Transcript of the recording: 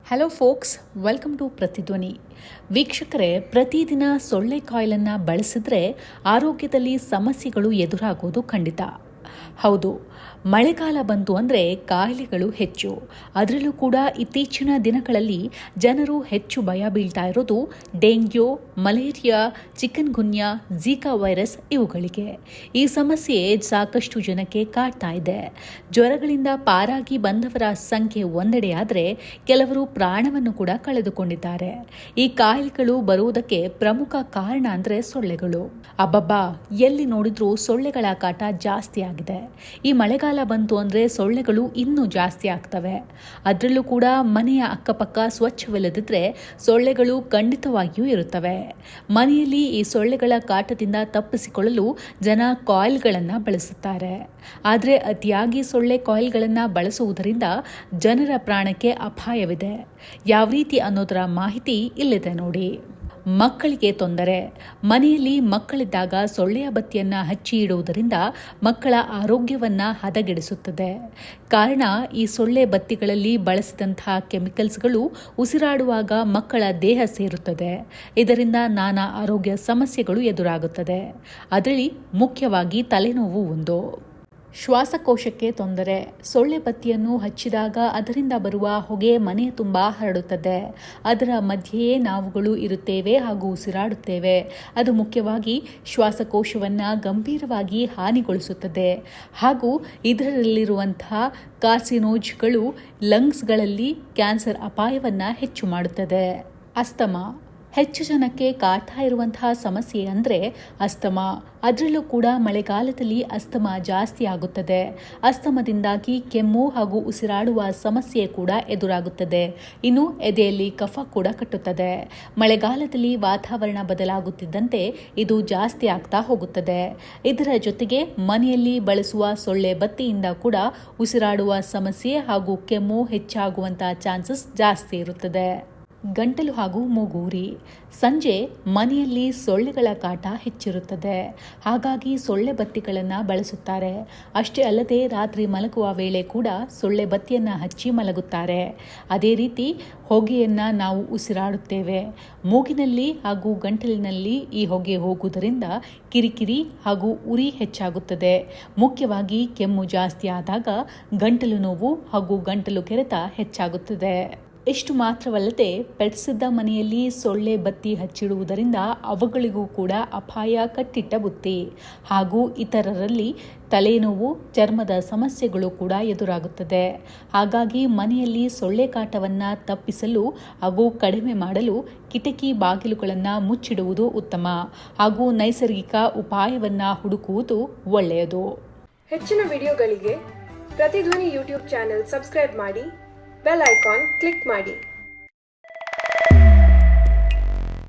Hello forks, welcome to ಪ್ರತಿಧ್ವನಿ. ವೀಕ್ಷಕರೇ, ಪ್ರತಿದಿನ ಸೊಳ್ಳೆ ಕಾಯಿಲನ್ನು ಬಳಸಿದ್ರೆ ಆರೋಗ್ಯದಲ್ಲಿ ಸಮಸ್ಯೆಗಳು ಎದುರಾಗೋದು ಖಂಡಿತ. ಹೌದು, ಮಳೆಗಾಲ ಬಂತು ಅಂದರೆ ಕಾಯಿಲೆಗಳು ಹೆಚ್ಚು. ಅದರಲ್ಲೂ ಕೂಡ ಇತ್ತೀಚಿನ ದಿನಗಳಲ್ಲಿ ಜನರು ಹೆಚ್ಚು ಭಯ ಬೀಳ್ತಾ ಇರೋದು dengue, malaria, chikungunya, Zika virus ಇವುಗಳಿಗೆ. ಈ ಸಮಸ್ಯೆ ಸಾಕಷ್ಟು ಜನಕ್ಕೆ ಕಾಡ್ತಾ ಇದೆ. ಜ್ವರಗಳಿಂದ ಪಾರಾಗಿ ಬಂದವರ ಸಂಖ್ಯೆ ಒಂದೆಡೆಯಾದರೆ ಕೆಲವರು ಪ್ರಾಣವನ್ನು ಕೂಡ ಕಳೆದುಕೊಂಡಿದ್ದಾರೆ. ಈ ಕಾಯಿಲೆಗಳು ಬರುವುದಕ್ಕೆ ಪ್ರಮುಖ ಕಾರಣ ಅಂದರೆ ಸೊಳ್ಳೆಗಳು. ಅಬ್ಬಬ್ಬಾ, ಎಲ್ಲಿ ನೋಡಿದ್ರೂ ಸೊಳ್ಳೆಗಳ ಕಾಟ ಜಾಸ್ತಿ ಆಗಿದೆ. ಈ ಮಳೆಗಾಲ ಬಂತು ಅಂದರೆ ಸೊಳ್ಳೆಗಳು ಇನ್ನೂ ಜಾಸ್ತಿ ಆಗ್ತವೆ. ಅದರಲ್ಲೂ ಕೂಡ ಮನೆಯ ಅಕ್ಕಪಕ್ಕ ಸ್ವಚ್ಛವಿಲ್ಲದಿದ್ದರೆ ಸೊಳ್ಳೆಗಳು ಖಂಡಿತವಾಗಿಯೂ ಇರುತ್ತವೆ. ಮನೆಯಲ್ಲಿ ಈ ಸೊಳ್ಳೆಗಳ ಕಾಟದಿಂದ ತಪ್ಪಿಸಿಕೊಳ್ಳಲು ಜನ ಕಾಯಿಲ್ಗಳನ್ನು ಬಳಸುತ್ತಾರೆ. ಆದರೆ ಅತಿಯಾಗಿ ಸೊಳ್ಳೆ ಕಾಯಿಲ್ಗಳನ್ನು ಬಳಸುವುದರಿಂದ ಜನರ ಪ್ರಾಣಕ್ಕೆ ಅಪಾಯವಿದೆ. ಯಾವ ರೀತಿ ಅನ್ನೋದರ ಮಾಹಿತಿ ಇಲ್ಲಿದೆ ನೋಡಿ. ಮಕ್ಕಳಿಗೆ ತೊಂದರೆ. ಮನೆಯಲ್ಲಿ ಮಕ್ಕಳಿದ್ದಾಗ ಸೊಳ್ಳೆಯ ಬತ್ತಿಯನ್ನು ಹಚ್ಚಿ ಇಡುವುದರಿಂದ ಮಕ್ಕಳ ಆರೋಗ್ಯವನ್ನು ಹದಗೆಡಿಸುತ್ತದೆ. ಕಾರಣ, ಈ ಸೊಳ್ಳೆ ಬತ್ತಿಗಳಲ್ಲಿ ಬಳಸಿದಂತಹ ಕೆಮಿಕಲ್ಸ್ಗಳು ಉಸಿರಾಡುವಾಗ ಮಕ್ಕಳ ದೇಹ ಸೇರುತ್ತದೆ. ಇದರಿಂದ ನಾನಾ ಆರೋಗ್ಯ ಸಮಸ್ಯೆಗಳು ಎದುರಾಗುತ್ತದೆ. ಅದರಲ್ಲಿ ಮುಖ್ಯವಾಗಿ ತಲೆನೋವು ಒಂದು. ಶ್ವಾಸಕೋಶಕ್ಕೆ ತೊಂದರೆ. ಸೊಳ್ಳೆ ಬತ್ತಿಯನ್ನು ಹಚ್ಚಿದಾಗ ಅದರಿಂದ ಬರುವ ಹೊಗೆ ಮನೆ ತುಂಬ ಹರಡುತ್ತದೆ. ಅದರ ಮಧ್ಯೆಯೇ ನಾವುಗಳು ಇರುತ್ತೇವೆ ಹಾಗೂ ಉಸಿರಾಡುತ್ತೇವೆ. ಅದು ಮುಖ್ಯವಾಗಿ ಶ್ವಾಸಕೋಶವನ್ನು ಗಂಭೀರವಾಗಿ ಹಾನಿಗೊಳಿಸುತ್ತದೆ ಹಾಗೂ ಇದರಲ್ಲಿರುವಂತಹ ಕಾರ್ಸಿನೋಜ್ಗಳು ಲಂಗ್ಸ್ಗಳಲ್ಲಿ ಕ್ಯಾನ್ಸರ್ ಅಪಾಯವನ್ನು ಹೆಚ್ಚು ಮಾಡುತ್ತದೆ. ಅಸ್ತಮಾ. ಹೆಚ್ಚು ಜನಕ್ಕೆ ಕಾಡ್ತಾ ಇರುವಂತಹ ಸಮಸ್ಯೆ ಅಂದರೆ ಅಸ್ತಮಾ. ಅದರಲ್ಲೂ ಕೂಡ ಮಳೆಗಾಲದಲ್ಲಿ ಅಸ್ತಮಾ ಜಾಸ್ತಿ ಆಗುತ್ತದೆ. ಅಸ್ತಮದಿಂದಾಗಿ ಕೆಮ್ಮು ಹಾಗೂ ಉಸಿರಾಡುವ ಸಮಸ್ಯೆ ಕೂಡ ಎದುರಾಗುತ್ತದೆ. ಇನ್ನು ಎದೆಯಲ್ಲಿ ಕಫ ಕೂಡ ಕಟ್ಟುತ್ತದೆ. ಮಳೆಗಾಲದಲ್ಲಿ ವಾತಾವರಣ ಬದಲಾಗುತ್ತಿದ್ದಂತೆ ಇದು ಜಾಸ್ತಿ ಆಗ್ತಾ ಹೋಗುತ್ತದೆ. ಇದರ ಜೊತೆಗೆ ಮನೆಯಲ್ಲಿ ಬಳಸುವ ಸೊಳ್ಳೆ ಬತ್ತಿಯಿಂದ ಕೂಡ ಉಸಿರಾಡುವ ಸಮಸ್ಯೆ ಹಾಗೂ ಕೆಮ್ಮು ಹೆಚ್ಚಾಗುವಂತಹ ಚಾನ್ಸಸ್ ಜಾಸ್ತಿ ಇರುತ್ತದೆ. ಗಂಟಲು ಹಾಗೂ ಮೂಗೂರಿ. ಸಂಜೆ ಮನೆಯಲ್ಲಿ ಸೊಳ್ಳೆಗಳ ಕಾಟ ಹೆಚ್ಚಿರುತ್ತದೆ. ಹಾಗಾಗಿ ಸೊಳ್ಳೆ ಬತ್ತಿಗಳನ್ನು ಬಳಸುತ್ತಾರೆ. ಅಷ್ಟೇ ಅಲ್ಲದೆ ರಾತ್ರಿ ಮಲಗುವ ವೇಳೆ ಕೂಡ ಸೊಳ್ಳೆ ಬತ್ತಿಯನ್ನು ಹಚ್ಚಿ ಮಲಗುತ್ತಾರೆ. ಅದೇ ರೀತಿ ಹೊಗೆಯನ್ನು ನಾವು ಉಸಿರಾಡುತ್ತೇವೆ. ಮೂಗಿನಲ್ಲಿ ಹಾಗೂ ಗಂಟಲಿನಲ್ಲಿ ಈ ಹೊಗೆ ಹೋಗುವುದರಿಂದ ಕಿರಿಕಿರಿ ಹಾಗೂ ಉರಿ ಹೆಚ್ಚಾಗುತ್ತದೆ. ಮುಖ್ಯವಾಗಿ ಕೆಮ್ಮು ಜಾಸ್ತಿ ಆದಾಗ ಗಂಟಲು ನೋವು ಹಾಗೂ ಗಂಟಲು ಕೆರೆತ ಹೆಚ್ಚಾಗುತ್ತದೆ. ಇಷ್ಟು ಮಾತ್ರವಲ್ಲದೆ ಪೆಟ್ಸಿದ್ದ ಮನೆಯಲ್ಲಿ ಸೊಳ್ಳೆ ಬತ್ತಿ ಹಚ್ಚಿಡುವುದರಿಂದ ಅವುಗಳಿಗೂ ಕೂಡ ಅಪಾಯ ಕಟ್ಟಿಟ್ಟ ಬುತ್ತಿ. ಹಾಗೂ ಇತರರಲ್ಲಿ ತಲೆನೋವು, ಚರ್ಮದ ಸಮಸ್ಯೆಗಳು ಕೂಡ ಎದುರಾಗುತ್ತದೆ. ಹಾಗಾಗಿ ಮನೆಯಲ್ಲಿ ಸೊಳ್ಳೆ ಕಾಟವನ್ನು ತಪ್ಪಿಸಲು ಹಾಗೂ ಕಡಿಮೆ ಮಾಡಲು ಕಿಟಕಿ ಬಾಗಿಲುಗಳನ್ನು ಮುಚ್ಚಿಡುವುದು ಉತ್ತಮ ಹಾಗೂ ನೈಸರ್ಗಿಕ ಉಪಾಯವನ್ನು ಹುಡುಕುವುದು ಒಳ್ಳೆಯದು. ಹೆಚ್ಚಿನ ವಿಡಿಯೋಗಳಿಗೆ ಪ್ರತಿಧ್ವನಿ ಯೂಟ್ಯೂಬ್ ಚಾನೆಲ್ ಸಬ್ಸ್ಕ್ರೈಬ್ ಮಾಡಿ, ಬೆಲ್ ಐಕಾನ್ ಕ್ಲಿಕ್ ಮಾಡಿ.